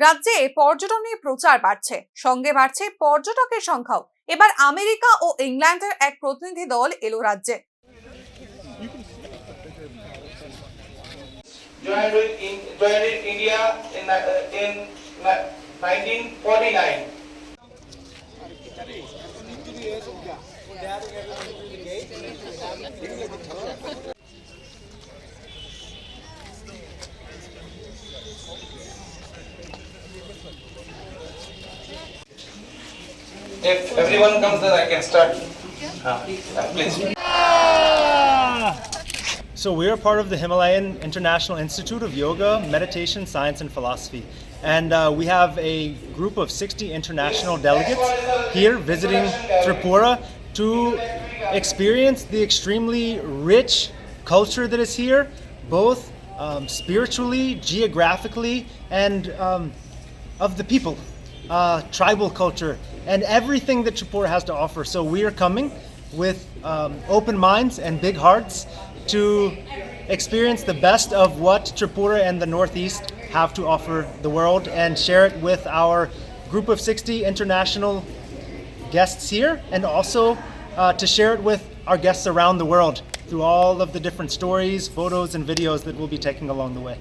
রাজ্যে পর্যটনের প্রচার বাড়ছে, সঙ্গে বাড়ছে পর্যটকের সংখ্যাও। এবার আমেরিকা ও ইংল্যান্ডের এক প্রতিনিধি দল এলো রাজ্যে। Joined India in 1949. If everyone comes, then I can start. Please. So we are part of the Himalayan International Institute of Yoga, Meditation, Science and Philosophy. And we have a group of 60 international delegates here visiting Tripura to experience the extremely rich culture that is here, both spiritually, geographically, and of the people, tribal culture, and everything that Tripura has to offer. So we are coming with open minds and big hearts to experience the best of what Tripura and the Northeast have to offer the world and share it with our group of 60 international guests here, and also to share it with our guests around the world through all of the different stories, photos, and videos that we'll be taking along the way.